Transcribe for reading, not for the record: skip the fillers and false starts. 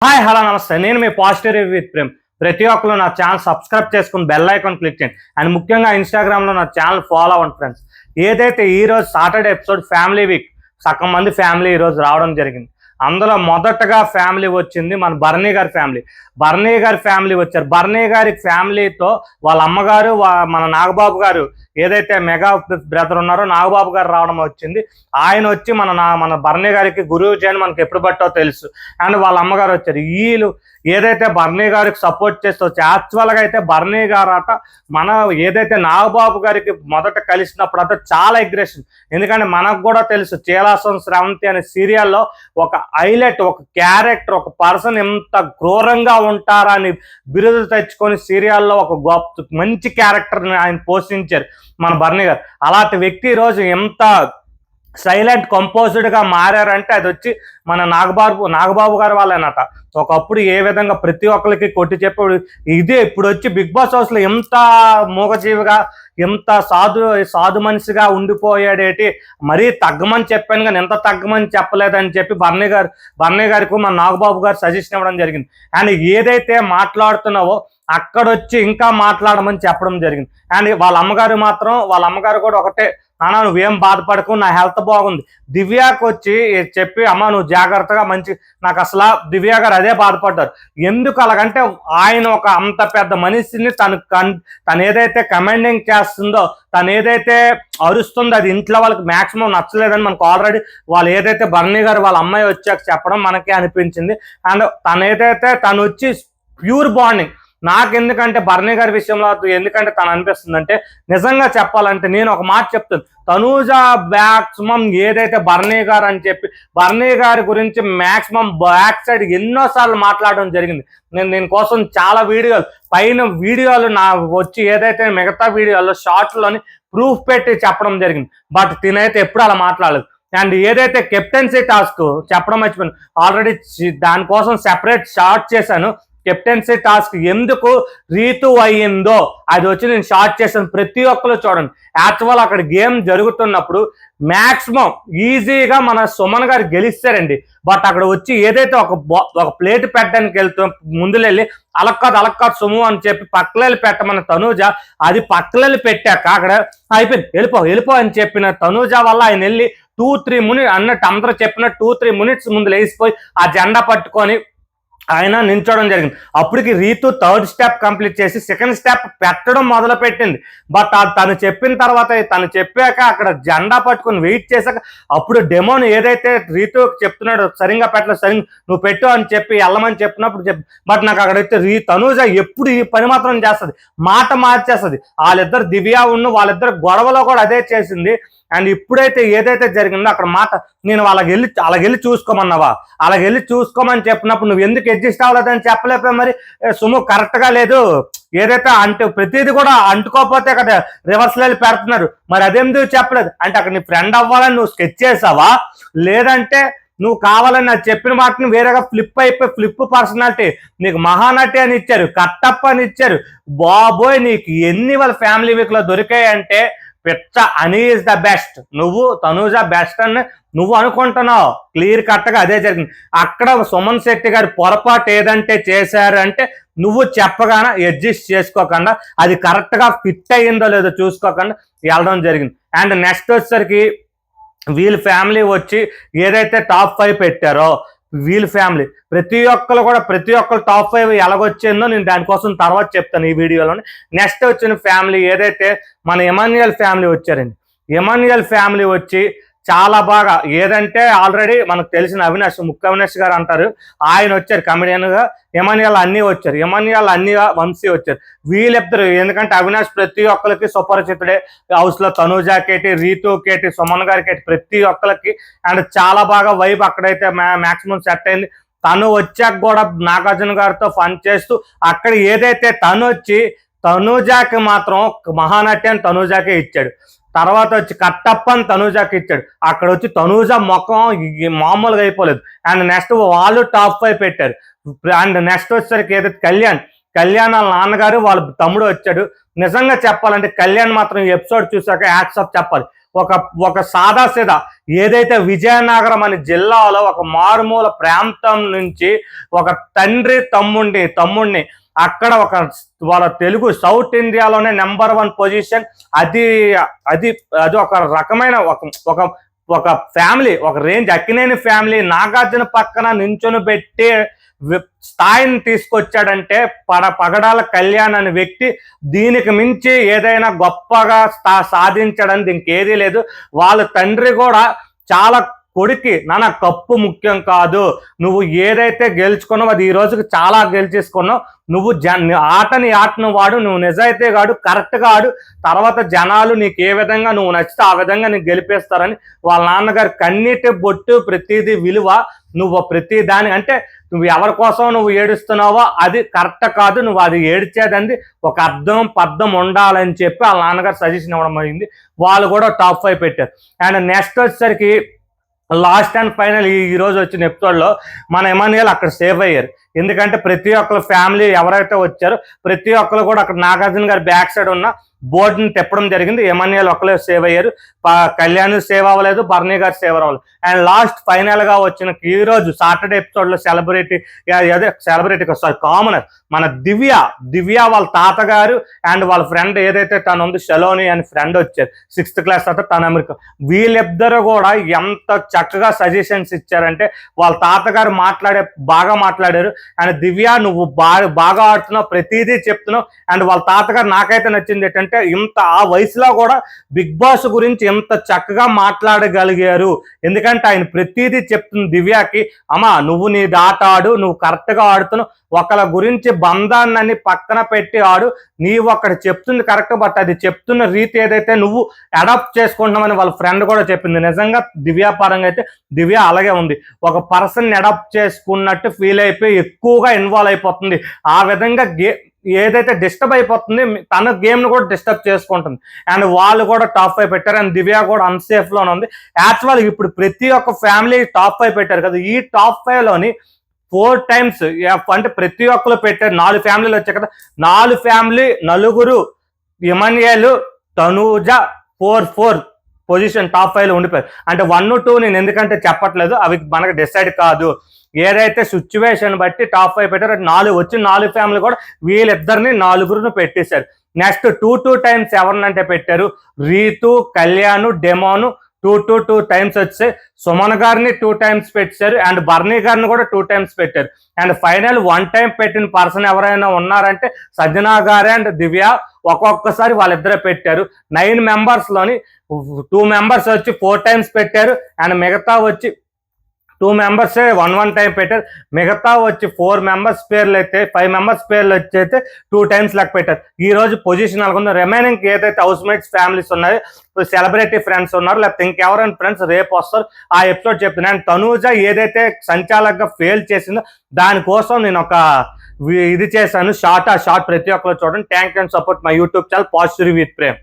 Hi hello నమస్తే. నేను మీ positive review with Prem. ప్రతి ఒక్కరు నా ఛానల్ సబ్స్క్రైబ్ చేసుకుని బెల్ ఐకాన్ క్లిక్ చేయండి. అండ్ ముఖ్యంగా ఇన్స్టాగ్రామ్లో నా ఛానల్ ఫాలో అవ్వండి ఫ్రెండ్స్. ఏదైతే ఈరోజు సాటర్డే ఎపిసోడ్ ఫ్యామిలీ వీక్, సగం మంది ఫ్యామిలీ ఈరోజు రావడం జరిగింది. అందులో మొదటగా ఫ్యామిలీ వచ్చింది మన భరణి గారి ఫ్యామిలీ. భరణి గారి ఫ్యామిలీ వచ్చారు. భరణి గారి ఫ్యామిలీతో వాళ్ళ అమ్మగారు, మన నాగబాబు గారు ఏదైతే మెగా బ్రదర్ ఉన్నారో నాగబాబు గారు రావడం వచ్చింది. ఆయన వచ్చి మన భరణి గారికి గురువు చేయని మనకి ఎప్పుడు బట్టో తెలుసు. అండ్ వాళ్ళ అమ్మగారు వచ్చారు. వీళ్ళు ఏదైతే భరణి గారికి సపోర్ట్ చేస్తూ వచ్చి యాక్చువల్గా అయితే భరణి గారు అట మన ఏదైతే నాగబాబు గారికి మొదట కలిసినప్పుడు అట చాలా అగ్రెషన్. ఎందుకంటే మనకు కూడా తెలుసు చీలాసం శ్రవంతి అనే సీరియల్లో ఒక హైలైట్, ఒక క్యారెక్టర్, ఒక పర్సన్ ఎంత క్రూరంగా ఉంటారా అని బిరుదు తెచ్చుకొని సీరియల్లో ఒక గొప్ప మంచి క్యారెక్టర్ని ఆయన పోషించారు మన భరణి గారు. అలాంటి వ్యక్తి ఈరోజు ఎంత సైలెంట్ కంపోజ్డ్గా మారారంటే అది వచ్చి మన నాగబాబు గారు వాళ్ళేనట. ఒకప్పుడు ఏ విధంగా ప్రతి ఒక్కరికి కొట్టి చెప్పాడు, ఇదే ఇప్పుడు వచ్చి బిగ్ బాస్ హౌస్లో ఎంత మూగజీవిగా, ఎంత సాధు మనిషిగా ఉండిపోయాడేటి. మరీ తగ్గమని చెప్పాను కానీ ఎంత తగ్గమని చెప్పలేదని చెప్పి భరణి గారికి మన నాగబాబు గారు సజెషన్ ఇవ్వడం జరిగింది. అండ్ ఏదైతే మాట్లాడుతున్నావో అక్కడొచ్చి ఇంకా మాట్లాడమని చెప్పడం జరిగింది. అండ్ వాళ్ళ అమ్మగారు కూడా ఒకటే, నాన్న నువ్వేం బాధపడకు, నా హెల్త్ బాగుంది. దివ్యాకు వచ్చి చెప్పి అమ్మ నువ్వు జాగ్రత్తగా నాకు అసలు దివ్య గారు అదే బాధపడ్డారు. ఎందుకు అలాగంటే ఆయన ఒక అంత పెద్ద మనిషిని తను ఏదైతే కమాండింగ్ చేస్తుందో, తను ఏదైతే అరుస్తుందో అది ఇంట్లో వాళ్ళకి మ్యాక్సిమం నచ్చలేదని మనకు ఆల్రెడీ వాళ్ళు ఏదైతే భరణి గారు వాళ్ళ అమ్మాయి వచ్చాక చెప్పడం మనకే అనిపించింది. అండ్ తను వచ్చి ప్యూర్ బాండింగ్. నాకెందుకంటే భరణి గారి విషయంలో ఎందుకంటే తను అనిపిస్తుందంటే, నిజంగా చెప్పాలంటే నేను ఒక మాట చెప్తాను, తనూజ మ్యాక్సిమం ఏదైతే భరణి గారు అని చెప్పి భరణి గారి గురించి మ్యాక్సిమం బ్యాక్ సైడ్ ఎన్నోసార్లు మాట్లాడడం జరిగింది. నేను కోసం చాలా వీడియోలు నా వచ్చి ఏదైతే మిగతా వీడియోలో షార్ట్లోని ప్రూఫ్ పెట్టి చెప్పడం జరిగింది. బట్ తినైతే ఎప్పుడు అలా మాట్లాడలేదు. అండ్ ఏదైతే కెప్టెన్సీ టాస్క్ చెప్పడం మర్చిపోయాను, ఆల్రెడీ దానికోసం సెపరేట్ షార్ట్ చేశాను. కెప్టెన్సీ టాస్క్ ఎందుకు రీతు అయ్యిందో అది వచ్చి నేను షార్ట్ చేశాను. ప్రతి ఒక్కరు చూడండి. యాక్చువల్ అక్కడ గేమ్ జరుగుతున్నప్పుడు మ్యాక్సిమం ఈజీగా మన సుమన్ గారు గెలిస్తారండి. బట్ అక్కడ వచ్చి ఏదైతే ఒక ప్లేట్ పెట్టడానికి ముందులెళ్ళి అలక్కాదు సుము అని చెప్పి పక్కలెళ్ళి పెట్టమన్న తనూజ, అది పక్కలెళ్ళి పెట్టాక అక్కడ అయిపోయింది, వెళ్ళిపో అని చెప్పిన తనూజ వల్ల ఆయన వెళ్ళి 2-3 మినిట్స్ అన్నట్టు అందరూ చెప్పిన 2-3 మినిట్స్ ముందు లేచిపోయి ఆ జెండా పట్టుకొని ఆయన నించోవడం జరిగింది. అప్పటికి రీతు 3rd స్టెప్ కంప్లీట్ చేసి 2nd స్టెప్ పెట్టడం మొదలు పెట్టింది. బట్ తను చెప్పిన తర్వాత తను చెప్పాక అక్కడ జెండా పట్టుకుని వెయిట్ చేశాక అప్పుడు డెమోని ఏదైతే రీతు చెప్తున్నాడు సరిగ్గా పెట్టలేదు, నువ్వు పెట్టు అని చెప్పి వెళ్ళమని చెప్పినప్పుడు బట్ నాకు అక్కడైతే తనూజ ఎప్పుడు ఈ పని మాత్రం చేస్తుంది, మాట మార్చేస్తుంది. వాళ్ళిద్దరు దివ్య వాళ్ళిద్దరు గొడవలో కూడా అదే చేసింది. అండ్ ఇప్పుడైతే ఏదైతే జరిగిందో అక్కడ మాట నేను అలాగెళ్ళి చూసుకోమన్నావా, అలాగెళ్ళి చూసుకోమని చెప్పినప్పుడు నువ్వు ఎందుకు అడ్జస్ట్ అవ్వలేదని చెప్పలేకపోయా. మరి సుము కరెక్ట్గా లేదు. ఏదైతే ప్రతిదీ కూడా అంటుకోకపోతే కదా రివర్స్లో వెళ్ళి పెడుతున్నారు. మరి అదేందుకు చెప్పలేదు అంటే అక్కడ నీ ఫ్రెండ్ అవ్వాలని నువ్వు స్కెచ్ చేసావా, లేదంటే నువ్వు కావాలని నాకు చెప్పిన మాటని వేరేగా ఫ్లిప్ పర్సనాలిటీ నీకు మహానటి అని ఇచ్చారు, కట్టప్ప అని ఇచ్చారు. బాబోయ్ నీకు ఎన్ని వాళ్ళ ఫ్యామిలీ వీక్లో దొరికాయంటే పిచ్చ అని ఈజ్ ద బెస్ట్. నువ్వు తనూజ బెస్ట్ అని నువ్వు అనుకుంటున్నావు. క్లియర్ కట్గా అదే జరిగింది. అక్కడ సుమన్ శెట్టి గారు పొరపాటు ఏదంటే చేశారు అంటే నువ్వు చెప్పగానే అడ్జస్ట్ చేసుకోకుండా అది కరెక్ట్గా ఫిట్ అయ్యిందో లేదో చూసుకోకుండా వెళ్ళడం జరిగింది. అండ్ నెక్స్ట్ వచ్చేసరికి వీళ్ళ ఫ్యామిలీ వచ్చి ఏదైతే టాప్ 5 పెట్టారో వీళ్ళ ఫ్యామిలీ ప్రతి ఒక్కరు టాప్ 5 ఎలాగొచ్చిందో నేను దానికోసం తర్వాత చెప్తాను ఈ వీడియోలోనే. నెక్స్ట్ వచ్చిన ఫ్యామిలీ ఏదైతే మన ఎమాన్యుయల్ ఫ్యామిలీ వచ్చారండి. ఎమాన్యుయల్ ఫ్యామిలీ వచ్చి చాలా బాగా ఏదంటే ఆల్రెడీ మనకు తెలిసిన అవినాష్ గారు అంటారు, ఆయన వచ్చారు కమెడియన్గా. ఎమాన్యుయల్ అన్నీ వచ్చారు, వంశీ వచ్చారు. వీళ్ళిద్దరు ఎందుకంటే అవినాష్ ప్రతి ఒక్కరికి సుపరిచితుడే. హౌస్లో తనూజ కేటి, రీతు కేటి, సుమన్ గారి కేటి ప్రతి ఒక్కరికి. అండ్ చాలా బాగా వైబ్ అక్కడైతే మ్యాక్సిమం సెట్ అయింది. తను వచ్చాక కూడా నాగార్జున గారితో ఫన్ చేస్తూ అక్కడ ఏదైతే తను వచ్చి తనూజాకి మాత్రం మహానటి అని తనూజాకే ఇచ్చాడు. తర్వాత వచ్చి కట్టప్ప అని తనూజాకి ఇచ్చాడు. అక్కడ వచ్చి తనూజ మొఖం మామూలుగా అయిపోలేదు. అండ్ నెక్స్ట్ వాళ్ళు టాప్ 5 పెట్టారు. అండ్ నెక్స్ట్ వచ్చేసరికి ఏదైతే కళ్యాణ్ వాళ్ళ నాన్నగారు వాళ్ళ తమ్ముడు వచ్చాడు. నిజంగా చెప్పాలంటే కళ్యాణ్ మాత్రం ఈ ఎపిసోడ్ చూసాక హ్యాట్స్ ఆఫ్ చెప్పాలి. ఒక ఒక సాదాసీదా ఏదైతే విజయనగరం అనే జిల్లాలో ఒక మారుమూల ప్రాంతం నుంచి ఒక తండ్రి తమ్ముడిని అక్కడ ఒక వాళ్ళ తెలుగు సౌత్ ఇండియాలోనే నెంబర్ 1 పొజిషన్. అది అది అది ఒక రకమైన ఒక ఒక ఫ్యామిలీ, ఒక రేంజ్. అక్కినేని ఫ్యామిలీ నాగార్జున పక్కన నించుని పెట్టి స్థాయిని తీసుకొచ్చాడంటే పగడాల కళ్యాణ్ అనే వ్యక్తి దీనికి మించి ఏదైనా గొప్పగా సాధించడానికి ఇంకేదీ లేదు. వాళ్ళ తండ్రి కూడా చాలా కొడుక్కి నాన్న కప్పు ముఖ్యం కాదు, నువ్వు ఏదైతే గెలుచుకున్నావు అది ఈ రోజుకి చాలా గెలిచేసుకున్నావు, నువ్వు ఆటను వాడు, నువ్వు నిజాయితీ కాడు, కరెక్ట్గా ఆడు, తర్వాత జనాలు నీకు ఏ విధంగా నువ్వు నచ్చితే ఆ విధంగా నీకు గెలిపేస్తారని వాళ్ళ నాన్నగారు కన్నీటి బొట్టు ప్రతిదీ విలువ. నువ్వు ప్రతి దాని అంటే నువ్వు ఎవరి కోసం నువ్వు ఏడుస్తున్నావో అది కరెక్ట్ కాదు, నువ్వు అది ఏడ్చేదండి ఒక పద్ధం ఉండాలని చెప్పి వాళ్ళ నాన్నగారు సజెషన్ ఇవ్వడం అయింది. వాళ్ళు కూడా టాప్ 5 పెట్టారు. అండ్ నెక్స్ట్ వచ్చేసరికి లాస్ట్ అండ్ ఫైనల్ ఈ రోజు వచ్చిన ఎపిసోడ్లో మన ఎమాన్యుయల్ అక్కడ సేవ్ అయ్యారు. ఎందుకంటే ప్రతి ఒక్కరు ఫ్యామిలీ ఎవరైతే వచ్చారో ప్రతి ఒక్కరు కూడా అక్కడ నాగార్జున గారి బ్యాక్ సైడ్ ఉన్న బోర్డుని తెప్పడం జరిగింది. ఎమాన్యుయల్ ఒక్కలే సేవ్ అయ్యారు, కళ్యాణ్ సేవ్ అవ్వలేదు, బర్నీ గారు సేవ్ అవ్వలేదు. అండ్ లాస్ట్ ఫైనల్ గా వచ్చిన ఈ రోజు సాటర్డే ఎపిసోడ్ లో సెలబ్రిటీ కామనర్ మన దివ్య వాళ్ళ తాతగారు అండ్ వాళ్ళ ఫ్రెండ్ ఏదైతే తను ఉంది షలోని అని ఫ్రెండ్ వచ్చారు 6th క్లాస్ తర్వాత తను అమెరికా. వీళ్ళిద్దరు కూడా ఎంత చక్కగా సజెషన్స్ ఇచ్చారంటే వాళ్ళ తాతగారు బాగా మాట్లాడారు. అండ్ దివ్య నువ్వు బాగా ఆడుతున్నావు, ప్రతిదీ చెప్తున్నావు. అండ్ వాళ్ళ తాతగారు నాకైతే నచ్చింది ఏంటంటే ఆ వయసులో కూడా బిగ్ బాస్ గురించి ఎంత చక్కగా మాట్లాడగలిగారు. ఎందుకంటే ఆయన ప్రతిదీ చెప్తుంది దివ్యకి, అమ్మా నువ్వు నీ ఆట ఆడు, నువ్వు కరెక్ట్ గా ఆడుతున్నావు, ఒకళ్ళ గురించి బంధాన్ని పక్కన పెట్టి ఆడు, నీవు అక్కడ చెప్తుంది కరెక్ట్, బట్ అది చెప్తున్న రీతి ఏదైతే నువ్వు అడాప్ట్ చేసుకుంటున్నామని వాళ్ళ ఫ్రెండ్ కూడా చెప్పింది. నిజంగా దివ్య పరంగా అయితే దివ్య అలాగే ఉంది, ఒక పర్సన్ అడాప్ట్ చేసుకున్నట్టు ఫీల్ అయిపోయి ఎక్కువగా ఇన్వాల్వ్ అయిపోతుంది. ఆ విధంగా ఏదైతే డిస్టర్బ్ అయిపోతుంది తన గేమ్ ను కూడా డిస్టర్బ్ చేసుకుంటుంది. అండ్ వాళ్ళు కూడా టాప్ 5 పెట్టారు. అండ్ దివ్య కూడా అన్సేఫ్ లోనే ఉంది. యాక్చువల్ ఇప్పుడు ప్రతి ఒక్క ఫ్యామిలీ టాప్ 5 పెట్టారు కదా, ఈ టాప్ 5 లోని 4 times అంటే ప్రతి ఒక్కరు పెట్టారు. 4 ఫ్యామిలీలు వచ్చాయి కదా, 4 ఫ్యామిలీ నలుగురు ఎమాన్యుయల్ తనూజ 4 పొజిషన్ టాప్ 5 లో ఉండిపోయారు. అంటే 1, 2 నేను ఎందుకంటే చెప్పట్లేదు, అవి మనకు డిసైడ్ కాదు. ఏదైతే సిచ్యువేషన్ బట్టి టాప్ 5 పెట్టారు. 4 ఫ్యామిలీ కూడా వీళ్ళిద్దరిని 4 పెట్టేశారు. నెక్స్ట్ 2 times ఎవరినంటే పెట్టారు, రీతు, కళ్యాణ్, డెమోను 2 times వచ్చాయి. సుమన్ గారిని 2 times పెట్టారు. అండ్ బర్నీ గారిని కూడా 2 times పెట్టారు. అండ్ ఫైనల్ 1 time పెట్టిన పర్సన్ ఎవరైనా ఉన్నారంటే సజ్జనా గారు అండ్ దివ్య ఒక్కొక్కసారి వాళ్ళిద్దరే పెట్టారు. 9 members లోని 2 members వచ్చి 4 times పెట్టారు. అండ్ మిగతా వచ్చి 2 members 1 time పెట్టారు. మిగతా వచ్చి 4 members పేర్లు అయితే 5 members పేర్లు వచ్చి 2 times లెక్క పెట్టారు. ఈ రోజు పొజిషన్ అనుకున్న రిమైనింగ్ ఏదైతే హౌస్ మేట్స్ ఫ్యామిలీస్ ఉన్నాయో, సెలబ్రిటీ ఫ్రెండ్స్ ఉన్నారు, లేకపోతే ఇంకెవరైనా ఫ్రెండ్స్ రేపు వస్తారు ఆ ఎపిసోడ్ చెప్తున్నాను. అండ్ తనూజ ఏదైతే సంచాలకంగా ఫెయిల్ చేసిందో దానికోసం నేను ఒక ఇది చేశాను షార్ట్. ప్రతి ఒక్కరు చూడండి. Thank you and support my YouTube channel positive with Prem.